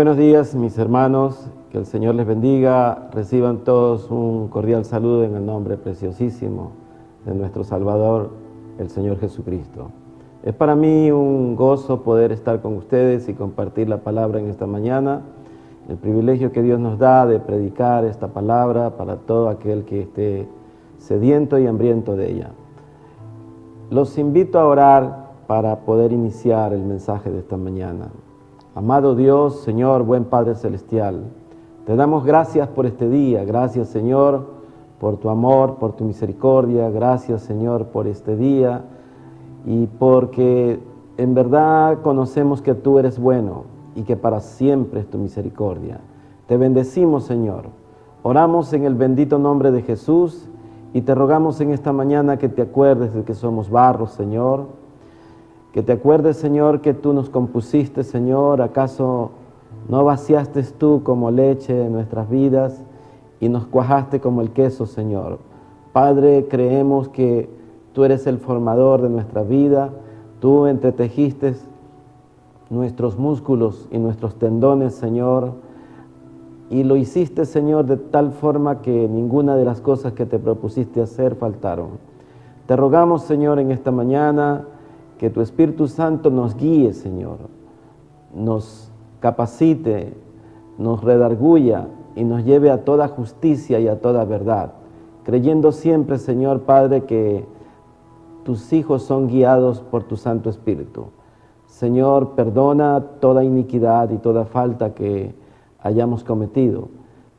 buenos días, mis hermanos, que el Señor les bendiga, reciban todos un cordial saludo en el nombre preciosísimo de nuestro Salvador, el Señor Jesucristo. Es para mí un gozo poder estar con ustedes y compartir la palabra en esta mañana, el privilegio que Dios nos da de predicar esta palabra para todo aquel que esté sediento y hambriento de ella. Los invito a orar para poder iniciar el mensaje de esta mañana. Amado Dios, Señor, buen Padre Celestial, te damos gracias por este día. Gracias, Señor, por tu amor, por tu misericordia. Gracias, Señor, por este día y porque en verdad conocemos que tú eres bueno y que para siempre es tu misericordia. Te bendecimos, Señor. Oramos en el bendito nombre de Jesús y te rogamos en esta mañana que te acuerdes de que somos barro, Señor. Que te acuerdes, Señor, que tú nos compusiste, Señor. ¿Acaso no vaciaste tú como leche en nuestras vidas y nos cuajaste como el queso, Señor? Padre, creemos que tú eres el formador de nuestra vida. Tú entretejiste nuestros músculos y nuestros tendones, Señor. Y lo hiciste, Señor, de tal forma que ninguna de las cosas que te propusiste hacer faltaron. Te rogamos, Señor, en esta mañana, que tu Espíritu Santo nos guíe, Señor, nos capacite, nos redarguya y nos lleve a toda justicia y a toda verdad, creyendo siempre, Señor Padre, que tus hijos son guiados por tu Santo Espíritu. Señor, perdona toda iniquidad y toda falta que hayamos cometido.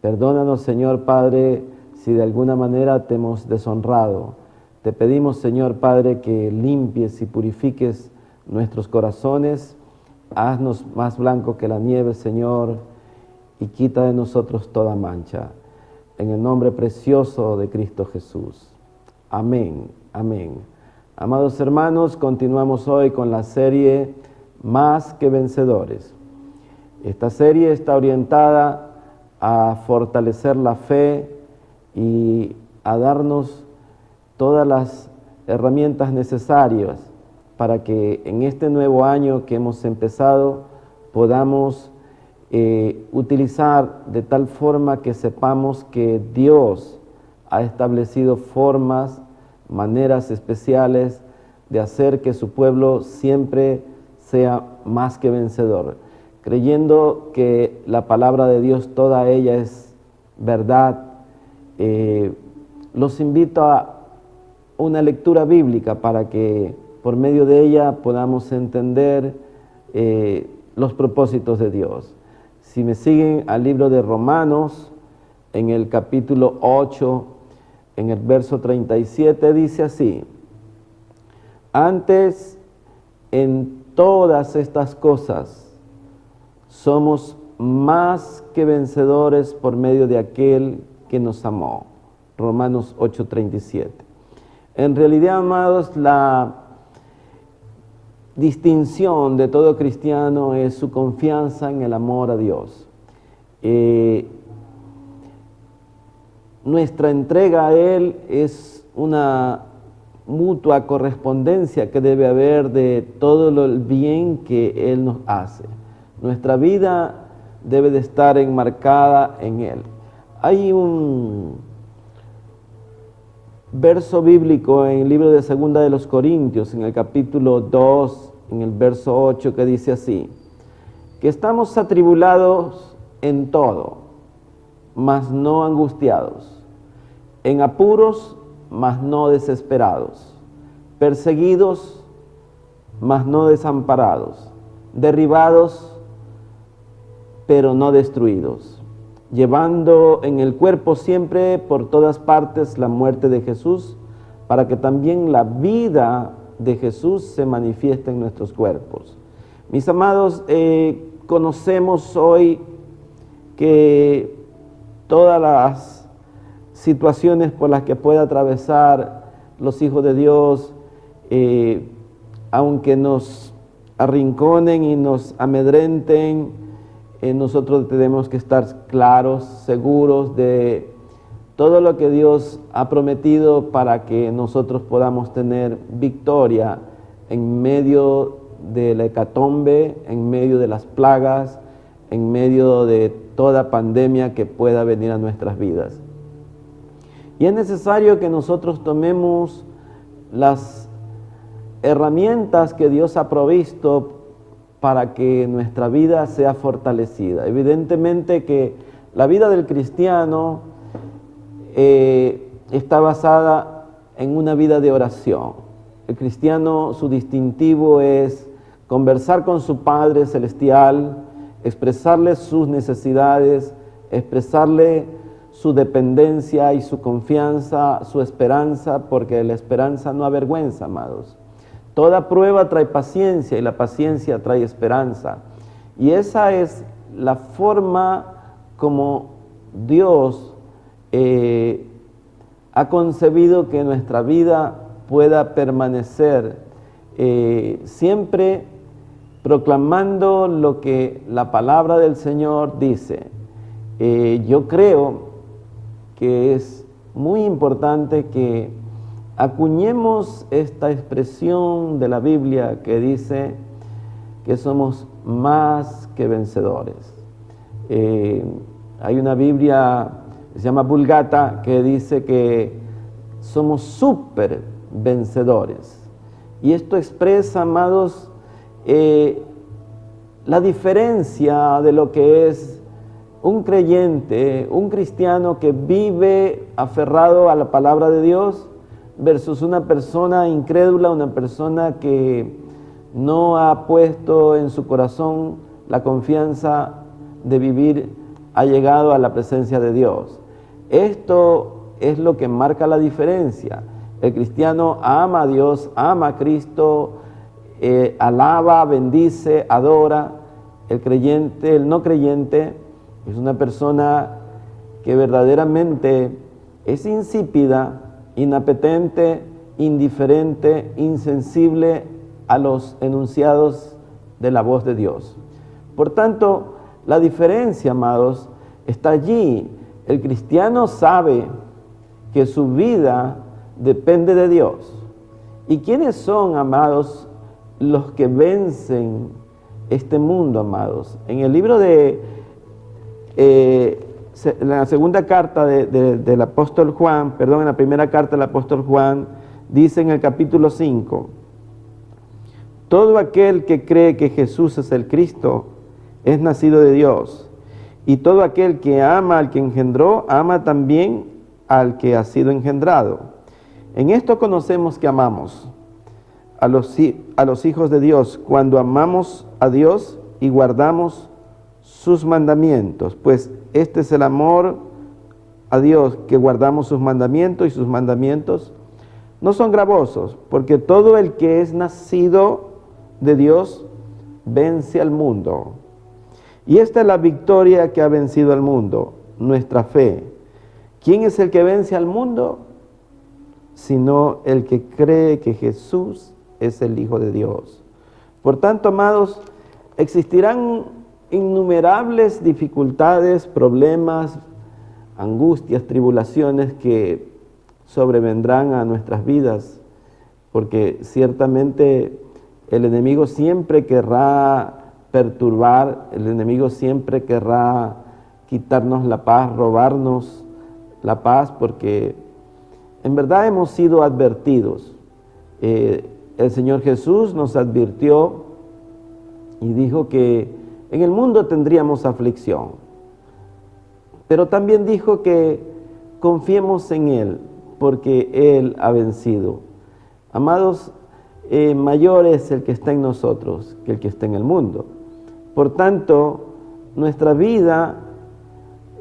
Perdónanos, Señor Padre, si de alguna manera te hemos deshonrado. Te pedimos, Señor Padre, que limpies y purifiques nuestros corazones. Haznos más blancos que la nieve, Señor, y quita de nosotros toda mancha. En el nombre precioso de Cristo Jesús. Amén, amén. Amados hermanos, continuamos hoy con la serie Más que Vencedores. Esta serie está orientada a fortalecer la fe y a darnos todas las herramientas necesarias para que en este nuevo año que hemos empezado podamos utilizar de tal forma que sepamos que Dios ha establecido formas, maneras especiales de hacer que su pueblo siempre sea más que vencedor, creyendo que la palabra de Dios toda ella es verdad. Los invito a una lectura bíblica para que por medio de ella podamos entender los propósitos de Dios. Si me siguen al libro de Romanos, en el capítulo 8, en el verso 37, dice así: antes, en todas estas cosas, somos más que vencedores por medio de aquel que nos amó. Romanos 8:37. En realidad, amados, la distinción de todo cristiano es su confianza en el amor a Dios. Nuestra entrega a Él es una mutua correspondencia que debe haber de todo el bien que Él nos hace. Nuestra vida debe de estar enmarcada en Él. Hay un verso bíblico en el libro de Segunda de los Corintios, en el capítulo 2, en el verso 8, que dice así: que estamos atribulados en todo, mas no angustiados, en apuros, mas no desesperados, perseguidos, mas no desamparados, derribados, pero no destruidos, llevando en el cuerpo siempre por todas partes la muerte de Jesús, para que también la vida de Jesús se manifieste en nuestros cuerpos. Mis amados, conocemos hoy que todas las situaciones por las que puede atravesar los hijos de Dios, aunque nos arrinconen y nos amedrenten, nosotros tenemos que estar claros, seguros de todo lo que Dios ha prometido para que nosotros podamos tener victoria en medio de la hecatombe, en medio de las plagas, en medio de toda pandemia que pueda venir a nuestras vidas. Y es necesario que nosotros tomemos las herramientas que Dios ha provisto para que nuestra vida sea fortalecida. Evidentemente que la vida del cristiano está basada en una vida de oración. El cristiano, su distintivo es conversar con su Padre Celestial, expresarle sus necesidades, expresarle su dependencia y su confianza, su esperanza, porque la esperanza no avergüenza, amados. Toda prueba trae paciencia y la paciencia trae esperanza. Y esa es la forma como Dios ha concebido que nuestra vida pueda permanecer siempre proclamando lo que la palabra del Señor dice. Yo creo que es muy importante que acuñemos esta expresión de la Biblia que dice que somos más que vencedores. Hay una Biblia que se llama Vulgata que dice que somos súper vencedores. Y esto expresa, amados, la diferencia de lo que es un creyente, un cristiano que vive aferrado a la palabra de Dios versus una persona incrédula, una persona que no ha puesto en su corazón la confianza de vivir allegado a la presencia de Dios. Esto es lo que marca la diferencia. El cristiano ama a Dios, ama a Cristo, alaba, bendice, adora. El creyente, el no creyente, es una persona que verdaderamente es insípida, inapetente, indiferente, insensible a los enunciados de la voz de Dios. Por tanto, la diferencia, amados, está allí. El cristiano sabe que su vida depende de Dios. ¿Y quiénes son, amados, los que vencen este mundo, amados? En el libro de la segunda carta del apóstol Juan, en la primera carta del apóstol Juan, dice en el capítulo 5, todo aquel que cree que Jesús es el Cristo es nacido de Dios, y todo aquel que ama al que engendró, ama también al que ha sido engendrado. En esto conocemos que amamos a los hijos de Dios, cuando amamos a Dios y guardamos sus mandamientos, pues este es el amor a Dios, que guardamos sus mandamientos, y sus mandamientos no son gravosos, porque todo el que es nacido de Dios vence al mundo. Y esta es la victoria que ha vencido al mundo, nuestra fe. ¿Quién es el que vence al mundo? Sino el que cree que Jesús es el Hijo de Dios. Por tanto, amados, existirán innumerables dificultades, problemas, angustias, tribulaciones que sobrevendrán a nuestras vidas, porque ciertamente el enemigo siempre querrá perturbar, el enemigo siempre querrá quitarnos la paz, robarnos la paz, porque en verdad hemos sido advertidos. El Señor Jesús nos advirtió y dijo que en el mundo tendríamos aflicción, pero también dijo que confiemos en Él, porque Él ha vencido. Amados, mayor es el que está en nosotros que el que está en el mundo. Por tanto, nuestra vida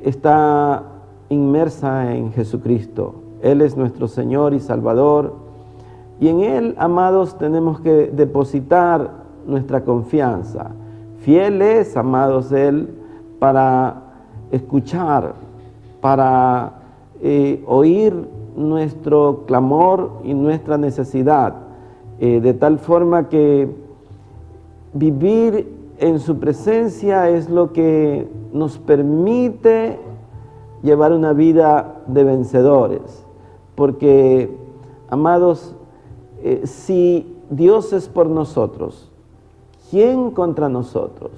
está inmersa en Jesucristo. Él es nuestro Señor y Salvador, y en Él, amados, tenemos que depositar nuestra confianza. Fiel es, amados, Él para escuchar, para oír nuestro clamor y nuestra necesidad, de tal forma que vivir en su presencia es lo que nos permite llevar una vida de vencedores. Porque, amados, si Dios es por nosotros, ¿quién contra nosotros?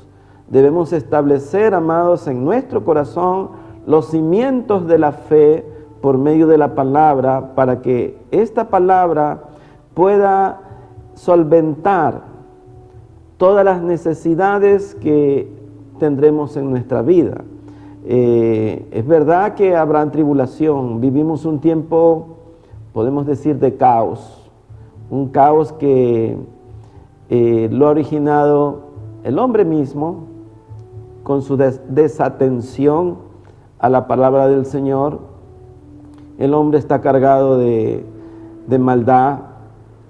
Debemos establecer, amados, en nuestro corazón los cimientos de la fe por medio de la palabra, para que esta palabra pueda solventar todas las necesidades que tendremos en nuestra vida. Es verdad que habrá tribulación. Vivimos un tiempo, podemos decir, de caos. Un caos que lo ha originado el hombre mismo con su desatención a la palabra del Señor. El hombre está cargado de maldad.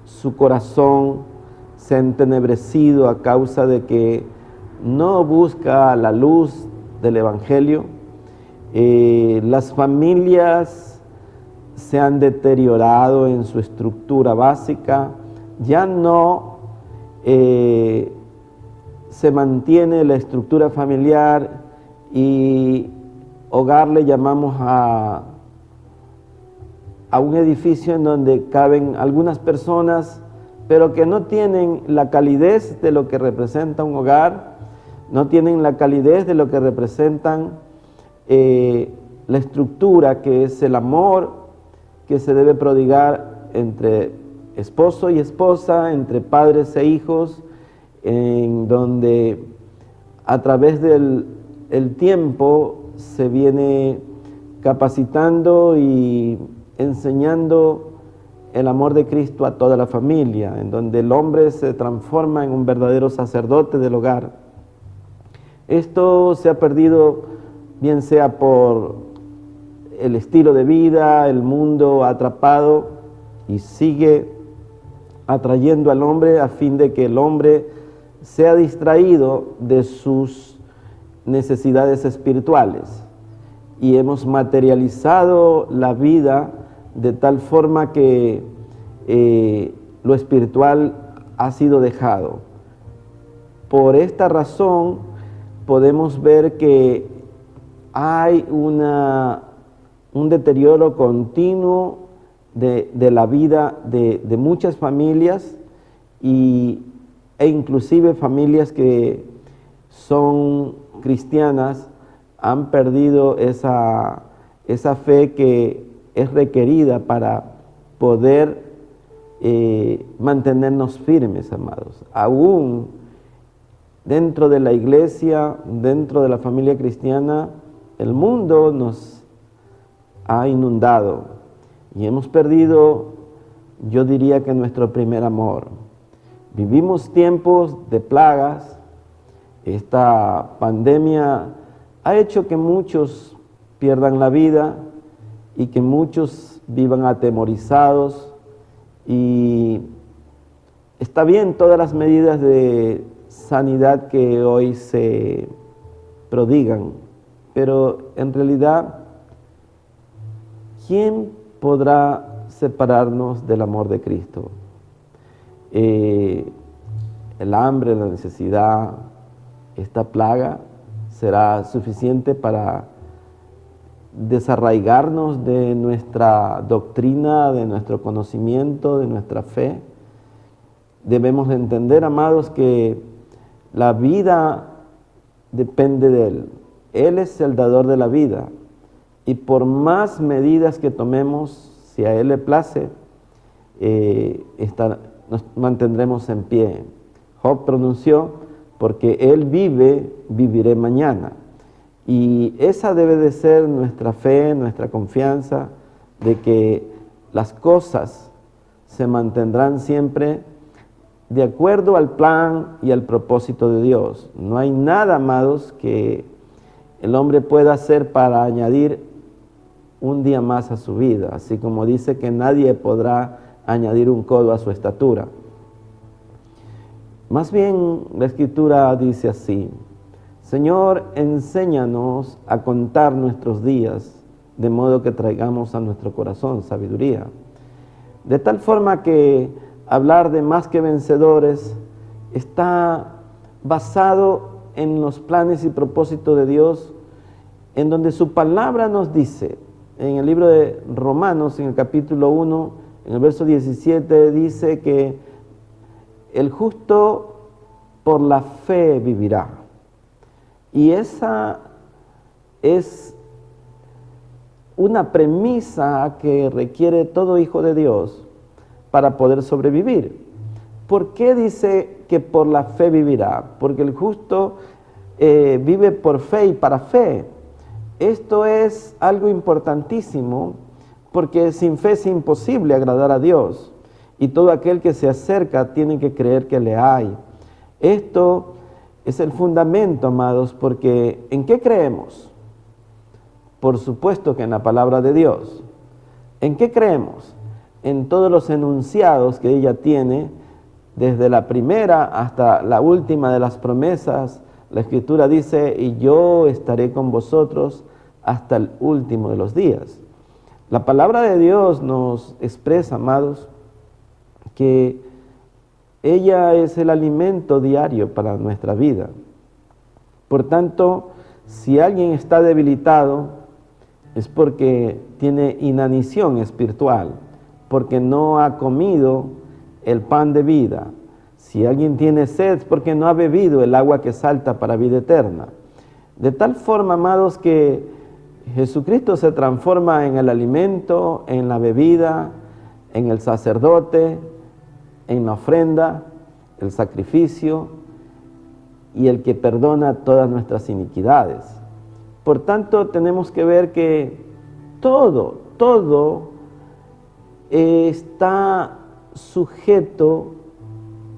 Su corazón se ha entenebrecido a causa de que no busca la luz del Evangelio. Las familias se han deteriorado en su estructura básica. Ya no se mantiene la estructura familiar, y hogar le llamamos a un edificio en donde caben algunas personas, pero que no tienen la calidez de lo que representa un hogar, no tienen la calidez de lo que representan la estructura que es el amor que se debe prodigar entre esposo y esposa, entre padres e hijos, en donde a través del tiempo se viene capacitando y enseñando el amor de Cristo a toda la familia, en donde el hombre se transforma en un verdadero sacerdote del hogar. Esto se ha perdido, bien sea por el estilo de vida, el mundo atrapado, y sigue atrayendo al hombre a fin de que el hombre sea distraído de sus necesidades espirituales. Y hemos materializado la vida de tal forma que lo espiritual ha sido dejado. Por esta razón podemos ver que hay un deterioro continuo de la vida de muchas familias, e inclusive familias que son cristianas han perdido esa fe que es requerida para poder mantenernos firmes, amados. Aún dentro de la iglesia, dentro de la familia cristiana, el mundo nos ha inundado y hemos perdido, yo diría, que nuestro primer amor. Vivimos tiempos de plagas. Esta pandemia ha hecho que muchos pierdan la vida y que muchos vivan atemorizados, y está bien todas las medidas de sanidad que hoy se prodigan, pero en realidad, ¿quién podrá separarnos del amor de Cristo? El hambre, la necesidad, esta plaga será suficiente para desarraigarnos de nuestra doctrina, de nuestro conocimiento, de nuestra fe. Debemos entender, amados, que la vida depende de Él. Él es el dador de la vida, y por más medidas que tomemos, si a Él le place, nos mantendremos en pie. Job pronunció: porque Él vive, viviré mañana. Y esa debe de ser nuestra fe, nuestra confianza, de que las cosas se mantendrán siempre de acuerdo al plan y al propósito de Dios. No hay nada, amados, que el hombre pueda hacer para añadir un día más a su vida, así como dice que nadie podrá añadir un codo a su estatura. Más bien, la Escritura dice así: Señor, enséñanos a contar nuestros días, de modo que traigamos a nuestro corazón sabiduría. De tal forma que hablar de más que vencedores está basado en los planes y propósitos de Dios, en donde su palabra nos dice, en el libro de Romanos, en el capítulo 1, en el verso 17, dice que el justo por la fe vivirá. Y esa es una premisa que requiere todo hijo de Dios para poder sobrevivir. ¿Por qué dice que por la fe vivirá? Porque el justo vive por fe y para fe. Esto es algo importantísimo, porque sin fe es imposible agradar a Dios. Y todo aquel que se acerca tiene que creer que le hay. Esto es el fundamento, amados, porque ¿en qué creemos? Por supuesto que en la palabra de Dios. ¿En qué creemos? En todos los enunciados que ella tiene, desde la primera hasta la última de las promesas. La Escritura dice, y yo estaré con vosotros hasta el último de los días. La palabra de Dios nos expresa, amados, que ella es el alimento diario para nuestra vida. Por tanto, si alguien está debilitado, es porque tiene inanición espiritual, porque no ha comido el pan de vida. Si alguien tiene sed, es porque no ha bebido el agua que salta para vida eterna. De tal forma, amados, que Jesucristo se transforma en el alimento, en la bebida, en el sacerdote, en la ofrenda, el sacrificio y el que perdona todas nuestras iniquidades. Por tanto, tenemos que ver que todo está sujeto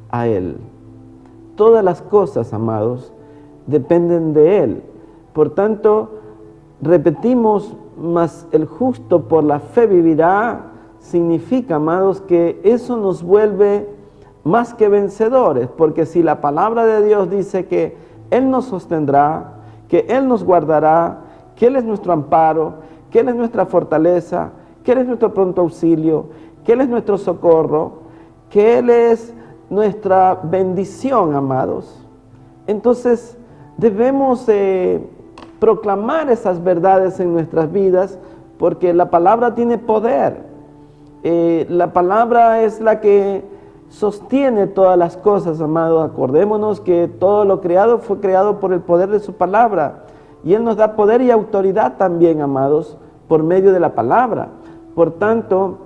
a Él. Todas las cosas, amados, dependen de Él. Por tanto, repetimos, mas el justo por la fe vivirá, significa, amados, que eso nos vuelve más que vencedores, porque si la palabra de Dios dice que Él nos sostendrá, que Él nos guardará, que Él es nuestro amparo, que Él es nuestra fortaleza, que Él es nuestro pronto auxilio, que Él es nuestro socorro, que Él es nuestra bendición, amados. Entonces debemos proclamar esas verdades en nuestras vidas, porque la palabra tiene poder. La palabra es la que sostiene todas las cosas, amados. Acordémonos que todo lo creado fue creado por el poder de su palabra, y Él nos da poder y autoridad también, amados, por medio de la palabra. Por tanto,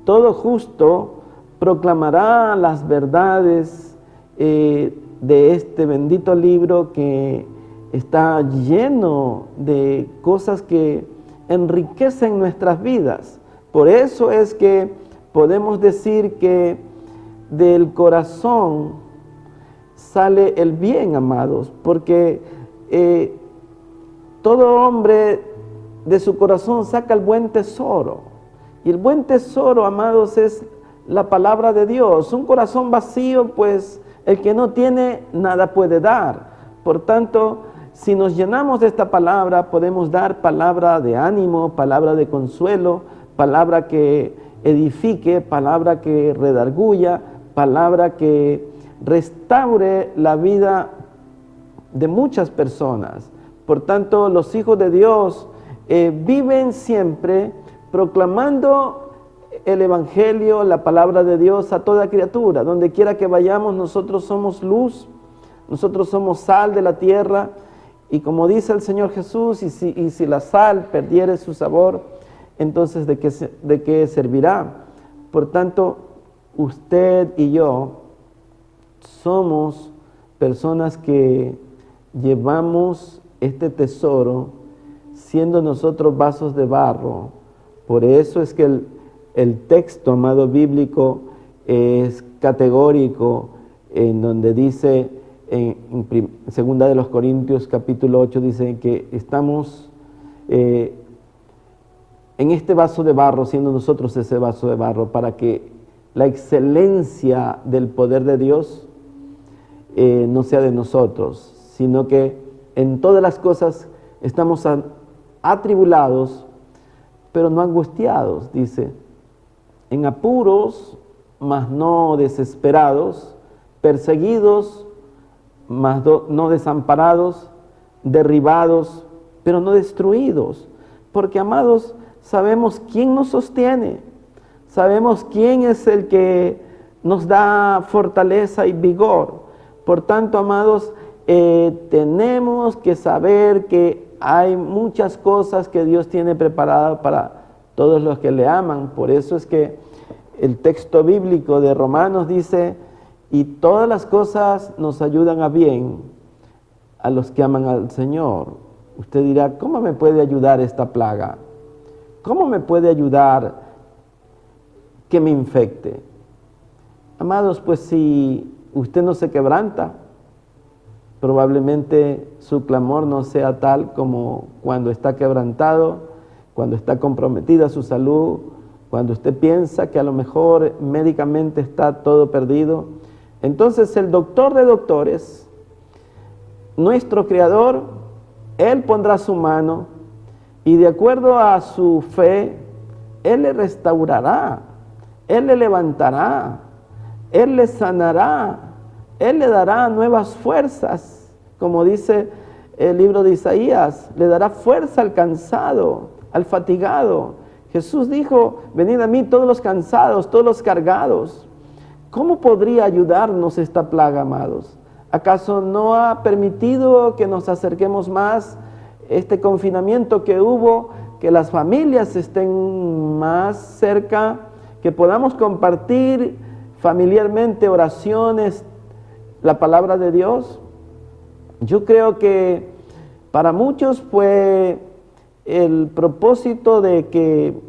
todo justo proclamará las verdades de este bendito libro, que está lleno de cosas que enriquecen nuestras vidas. Por eso es que podemos decir que del corazón sale el bien, amados, porque todo hombre de su corazón saca el buen tesoro. Y el buen tesoro, amados, es la palabra de Dios. Un corazón vacío, pues el que no tiene, nada puede dar. Por tanto, si nos llenamos de esta palabra, podemos dar palabra de ánimo, palabra de consuelo, palabra que edifique, palabra que redarguya, palabra que restaure la vida de muchas personas. Por tanto, los hijos de Dios viven siempre proclamando el Evangelio, la palabra de Dios a toda criatura. Donde quiera que vayamos, nosotros somos luz, nosotros somos sal de la tierra, y como dice el Señor Jesús, y si la sal perdiere su sabor, entonces ¿de qué servirá? Por tanto, usted y yo somos personas que llevamos este tesoro, siendo nosotros vasos de barro. Por eso es que el texto, amado, bíblico es categórico, en donde dice, en segunda de los Corintios capítulo 8, dice que estamos en este vaso de barro, siendo nosotros ese vaso de barro, para que la excelencia del poder de Dios no sea de nosotros, sino que en todas las cosas estamos atribulados, pero no angustiados, dice, en apuros, mas no desesperados, perseguidos, mas no desamparados, derribados, pero no destruidos. Porque, amados, sabemos quién nos sostiene, sabemos quién es el que nos da fortaleza y vigor. Por tanto, amados, tenemos que saber que hay muchas cosas que Dios tiene preparadas para todos los que le aman. Por eso es que el texto bíblico de Romanos dice, y todas las cosas nos ayudan a bien a los que aman al Señor. Usted dirá, ¿cómo me puede ayudar esta plaga? ¿Cómo me puede ayudar que me infecte? Amados, pues si usted no se quebranta, probablemente su clamor no sea tal como cuando está quebrantado, cuando está comprometida su salud, cuando usted piensa que a lo mejor médicamente está todo perdido. Entonces el doctor de doctores, nuestro Creador, Él pondrá su mano y de acuerdo a su fe, Él le restaurará, Él le levantará, Él le sanará, Él le dará nuevas fuerzas, como dice el libro de Isaías, le dará fuerza al cansado, al fatigado. Jesús dijo, venid a mí todos los cansados, todos los cargados. ¿Cómo podría ayudarnos esta plaga, amados? ¿Acaso no ha permitido que nos acerquemos más este confinamiento que hubo, que las familias estén más cerca, que podamos compartir familiarmente oraciones, la palabra de Dios? Yo creo que para muchos fue el propósito de que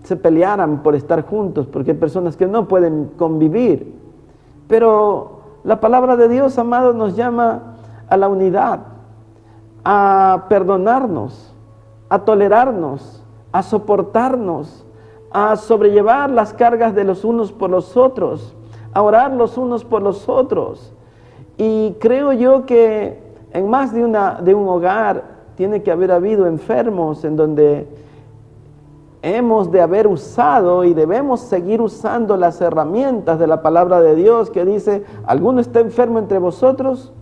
se pelearan por estar juntos, porque hay personas que no pueden convivir. Pero la palabra de Dios, amados, nos llama a la unidad, a perdonarnos, a tolerarnos, a soportarnos, a sobrellevar las cargas de los unos por los otros, a orar los unos por los otros. Y creo yo que en más de un hogar tiene que haber habido enfermos en donde hemos de haber usado y debemos seguir usando las herramientas de la palabra de Dios que dice, ¿alguno está enfermo entre vosotros?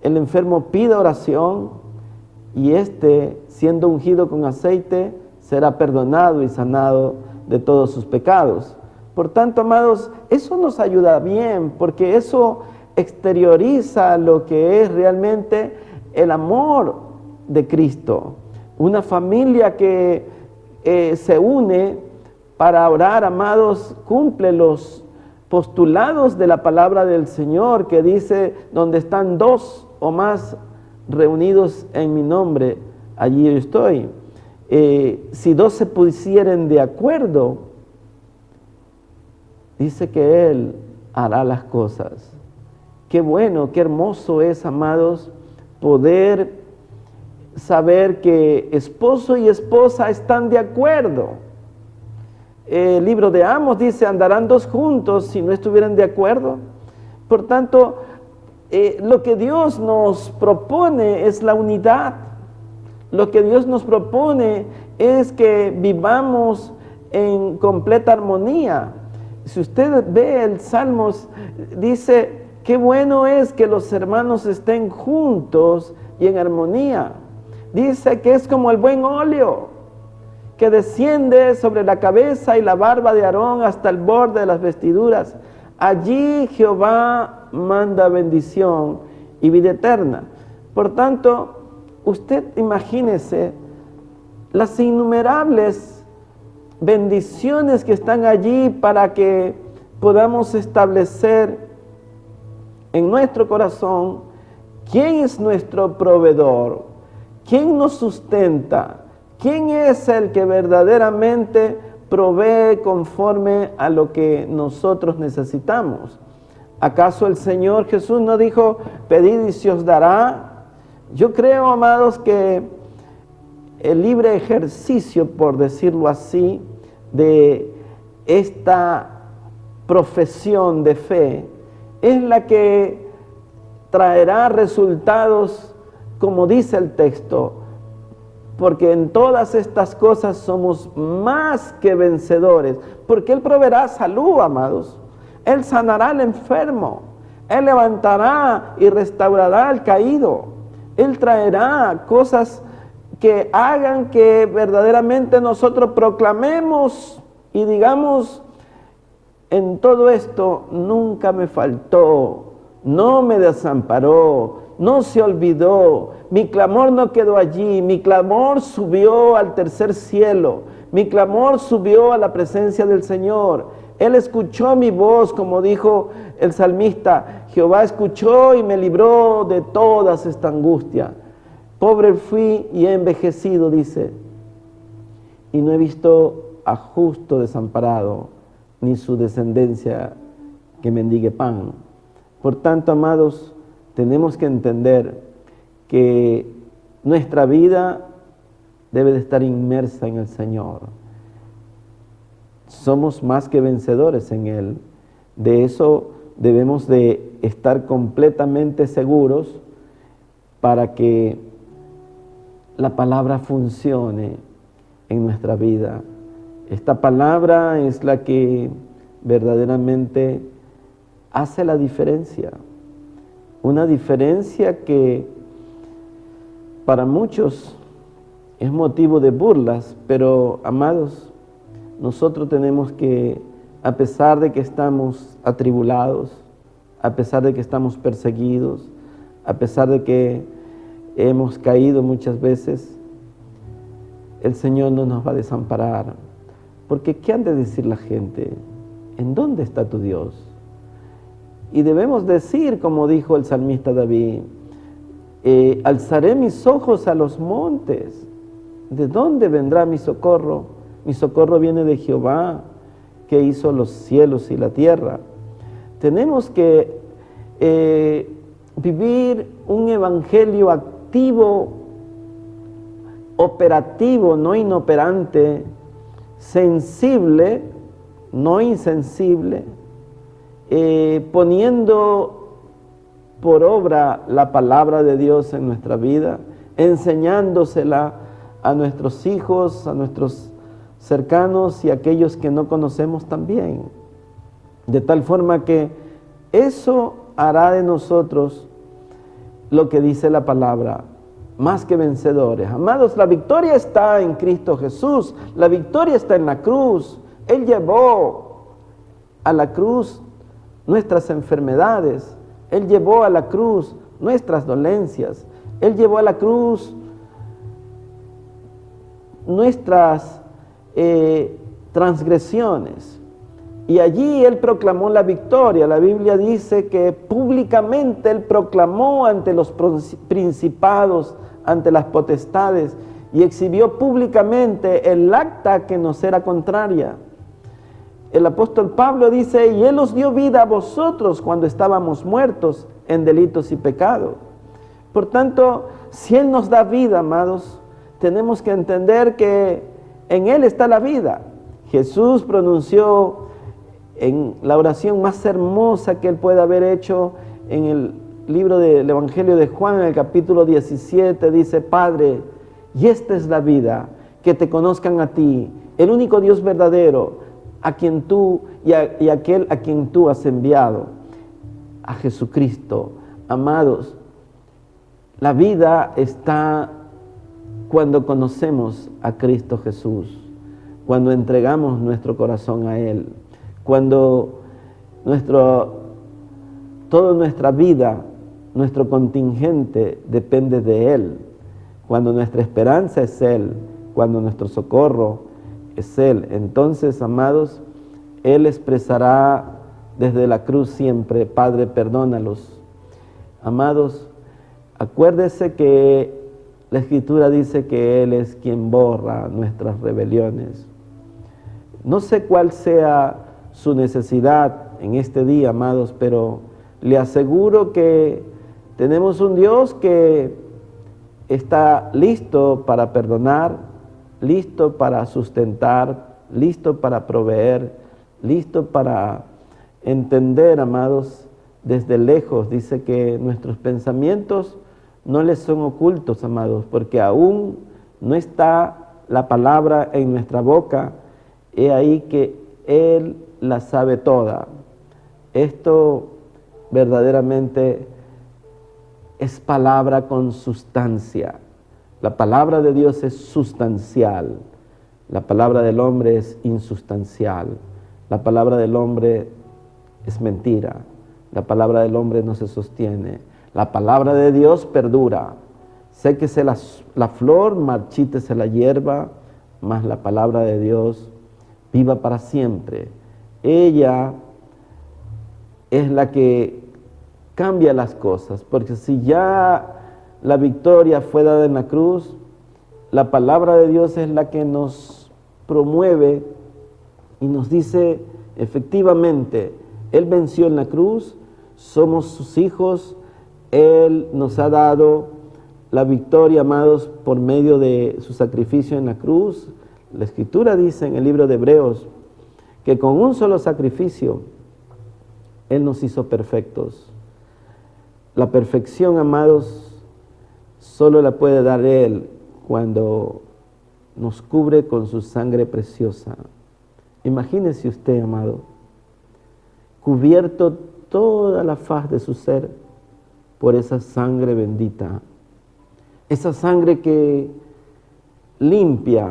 El enfermo pida oración y éste, siendo ungido con aceite, será perdonado y sanado de todos sus pecados. Por tanto, amados, eso nos ayuda bien, porque eso exterioriza lo que es realmente el amor de Cristo. Una familia que se une para orar, amados, cumple los postulados de la palabra del Señor que dice, donde están dos o más reunidos en mi nombre, allí yo estoy. Si dos se pusieren de acuerdo, dice que Él hará las cosas. Qué bueno, qué hermoso es, amados, poder saber que esposo y esposa están de acuerdo. El libro de Amos dice, andarán dos juntos si no estuvieran de acuerdo. Por tanto, lo que Dios nos propone es la unidad. Lo que Dios nos propone es que vivamos en completa armonía. Si usted ve el Salmos, dice, qué bueno es que los hermanos estén juntos y en armonía. Dice que es como el buen óleo que desciende sobre la cabeza y la barba de Aarón hasta el borde de las vestiduras. Allí Jehová manda bendición y vida eterna. Por tanto, usted imagínese las innumerables bendiciones que están allí para que podamos establecer en nuestro corazón quién es nuestro proveedor, quién nos sustenta, quién es el que verdaderamente provee conforme a lo que nosotros necesitamos. ¿Acaso el Señor Jesús no dijo, pedid y se os dará? Yo creo, amados, que el libre ejercicio, por decirlo así, de esta profesión de fe es la que traerá resultados, como dice el texto, porque en todas estas cosas somos más que vencedores, porque Él proveerá salud, amados. Él sanará al enfermo, Él levantará y restaurará al caído. Él traerá cosas que hagan que verdaderamente nosotros proclamemos y digamos, en todo esto nunca me faltó no me desamparó, no se olvidó, mi clamor no quedó allí, mi clamor subió al tercer cielo, mi clamor subió a la presencia del Señor. Él escuchó mi voz, como dijo el salmista, Jehová escuchó y me libró de toda esta angustia. Pobre fui y he envejecido, dice, y no he visto a justo desamparado, ni su descendencia que mendigue pan. Por tanto, amados, tenemos que entender que nuestra vida debe de estar inmersa en el Señor. Somos más que vencedores en Él. De eso debemos de estar completamente seguros para que la palabra funcione en nuestra vida. Esta palabra es la que verdaderamente hace la diferencia. Una diferencia que para muchos es motivo de burlas, pero amados, nosotros tenemos que, a pesar de que estamos atribulados, a pesar de que estamos perseguidos, a pesar de que hemos caído muchas veces, el Señor no nos va a desamparar. Porque ¿qué han de decir la gente? ¿En dónde está tu Dios? Y debemos decir, como dijo el salmista David, alzaré mis ojos a los montes. ¿De dónde vendrá mi socorro? Mi socorro viene de Jehová, que hizo los cielos y la tierra. Tenemos que vivir un evangelio activo, operativo, no inoperante, sensible, no insensible, poniendo por obra la palabra de Dios en nuestra vida, enseñándosela a nuestros hijos, a nuestros cercanos y a aquellos que no conocemos también. De tal forma que eso hará de nosotros lo que dice la palabra, más que vencedores. Amados, la victoria está en Cristo Jesús, la victoria está en la cruz. Él llevó a la cruz nuestras enfermedades, Él llevó a la cruz nuestras dolencias, Él llevó a la cruz nuestras transgresiones. Y allí Él proclamó la victoria. La Biblia dice que públicamente Él proclamó ante los principados, ante las potestades, y exhibió públicamente el acta que nos era contraria. El apóstol Pablo dice, y Él os dio vida a vosotros cuando estábamos muertos en delitos y pecados. Por tanto, si Él nos da vida, amados, tenemos que entender que en Él está la vida. Jesús pronunció en la oración más hermosa que Él puede haber hecho en el libro del Evangelio de Juan, en el capítulo 17, dice, Padre, y esta es la vida, que te conozcan a ti, el único Dios verdadero, a quien tú y aquel a quien tú has enviado, a Jesucristo. Amados, la vida está cuando conocemos a Cristo Jesús, cuando entregamos nuestro corazón a Él, cuando toda nuestra vida, nuestro contingente depende de Él, cuando nuestra esperanza es Él, cuando nuestro socorro es Él. Entonces, amados, Él expresará desde la cruz siempre, Padre, perdónalos. Amados, acuérdese que la Escritura dice que Él es quien borra nuestras rebeliones. No sé cuál sea su necesidad en este día, amados, pero le aseguro que tenemos un Dios que está listo para perdonar, listo para sustentar, listo para proveer, listo para entender, amados, desde lejos. Dice que nuestros pensamientos no les son ocultos, amados, porque aún no está la palabra en nuestra boca. He ahí que Él la sabe toda. Esto verdaderamente es palabra con sustancia. La palabra de Dios es sustancial. La palabra del hombre es insustancial. La palabra del hombre es mentira. La palabra del hombre no se sostiene. La palabra de Dios perdura. Séquese la flor, marchítese la hierba, mas la palabra de Dios viva para siempre. Ella es la que cambia las cosas, porque si ya la victoria fue dada en la cruz, la palabra de Dios es la que nos promueve y nos dice, efectivamente, Él venció en la cruz, somos sus hijos, Él nos ha dado la victoria, amados, por medio de su sacrificio en la cruz. La Escritura dice en el libro de Hebreos que con un solo sacrificio Él nos hizo perfectos. La perfección, amados, solo la puede dar Él cuando nos cubre con su sangre preciosa. Imagínese usted, amado, cubierto toda la faz de su ser por esa sangre bendita. Esa sangre que limpia,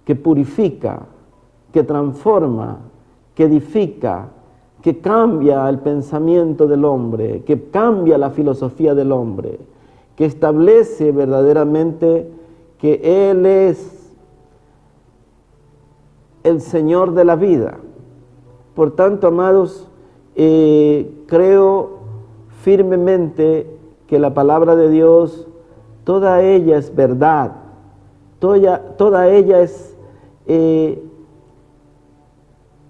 que purifica, que transforma, que edifica, que cambia el pensamiento del hombre, que cambia la filosofía del hombre, que establece verdaderamente que Él es el Señor de la vida. Por tanto, amados, creo firmemente que la palabra de Dios, toda ella es verdad, toda ella es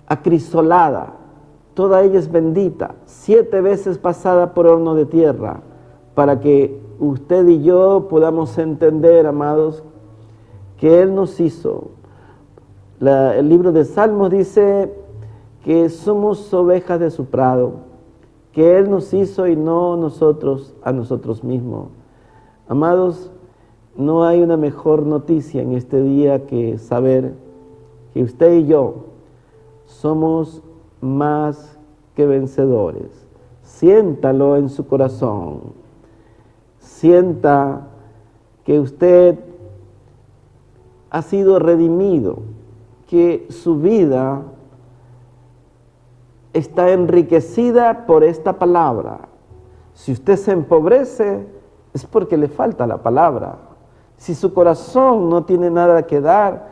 acrisolada, toda ella es bendita, 7 veces pasada por horno de tierra, para que usted y yo podamos entender, amados, que Él nos hizo. El libro de Salmos dice que somos ovejas de su prado, que Él nos hizo y no nosotros a nosotros mismos. Amados, no hay una mejor noticia en este día que saber que usted y yo somos más que vencedores. Siéntalo en su corazón. Sienta que usted ha sido redimido, que su vida está enriquecida por esta palabra. Si usted se empobrece, es porque le falta la palabra. Si su corazón no tiene nada que dar,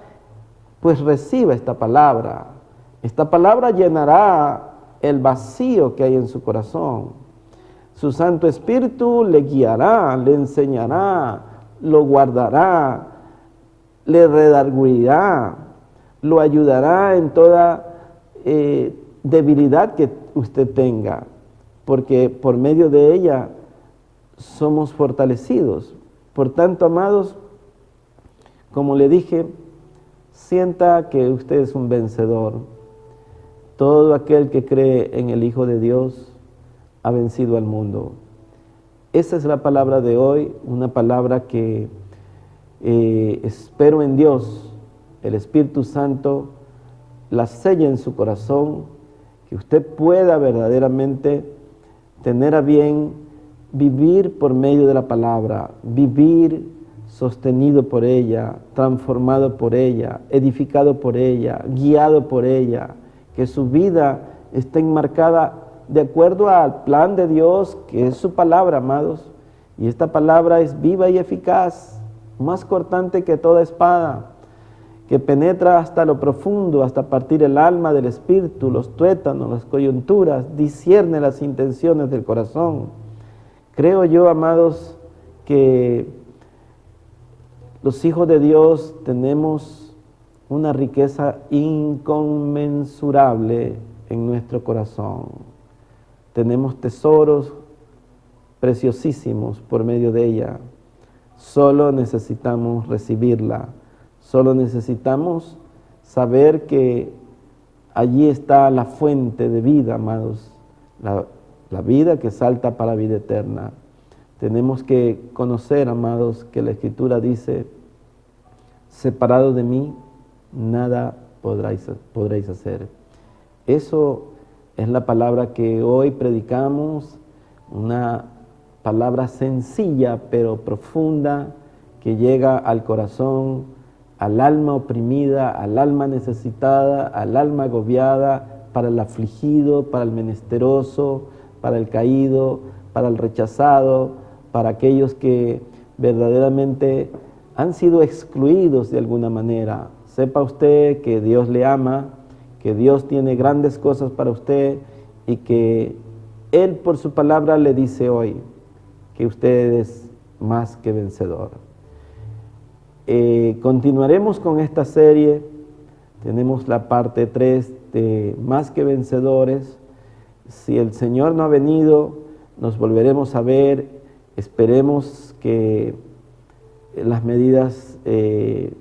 pues reciba esta palabra. Esta palabra llenará el vacío que hay en su corazón. Su Santo Espíritu le guiará, le enseñará, lo guardará, le redarguirá, lo ayudará en toda debilidad que usted tenga, porque por medio de ella somos fortalecidos. Por tanto, amados, como le dije, sienta que usted es un vencedor. Todo aquel que cree en el Hijo de Dios ha vencido al mundo. Esa es la palabra de hoy, una palabra que espero en Dios, el Espíritu Santo la sella en su corazón, que usted pueda verdaderamente tener a bien vivir por medio de la palabra, vivir sostenido por ella, transformado por ella, edificado por ella, guiado por ella, que su vida esté enmarcada de acuerdo al plan de Dios, que es su palabra, amados. Y esta palabra es viva y eficaz, más cortante que toda espada, que penetra hasta lo profundo, hasta partir el alma del espíritu, los tuétanos, las coyunturas, discierne las intenciones del corazón. Creo yo, amados, que los hijos de Dios tenemos una riqueza inconmensurable en nuestro corazón. Tenemos tesoros preciosísimos por medio de ella. Solo necesitamos recibirla. Solo necesitamos saber que allí está la fuente de vida, amados. La vida que salta para la vida eterna. Tenemos que conocer, amados, que la Escritura dice, separado de mí, nada podréis hacer. Eso es la palabra que hoy predicamos, una palabra sencilla pero profunda que llega al corazón, al alma oprimida, al alma necesitada, al alma agobiada, para el afligido, para el menesteroso, para el caído, para el rechazado, para aquellos que verdaderamente han sido excluidos de alguna manera. Sepa usted que Dios le ama, que Dios tiene grandes cosas para usted y que Él por su palabra le dice hoy que usted es más que vencedor. Continuaremos con esta serie. Tenemos la parte 3 de Más que Vencedores. Si el Señor no ha venido, nos volveremos a ver. Esperemos que las medidas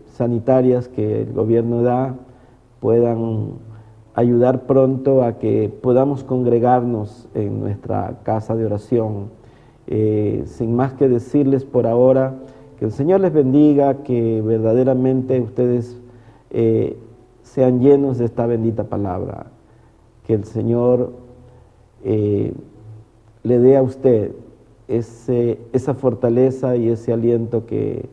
sanitarias que el gobierno da puedan ayudar pronto a que podamos congregarnos en nuestra casa de oración. Sin más que decirles por ahora, que el Señor les bendiga, que verdaderamente ustedes sean llenos de esta bendita palabra, que el Señor le dé a usted esa fortaleza y ese aliento que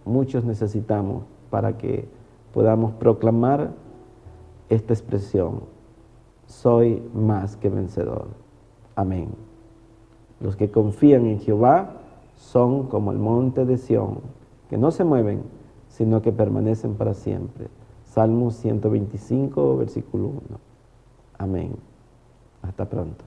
muchos necesitamos para que podamos proclamar esta expresión: soy más que vencedor. Amén. Los que confían en Jehová son como el monte de Sión, que no se mueven, sino que permanecen para siempre. Salmo 125, versículo 1. Amén. Hasta pronto.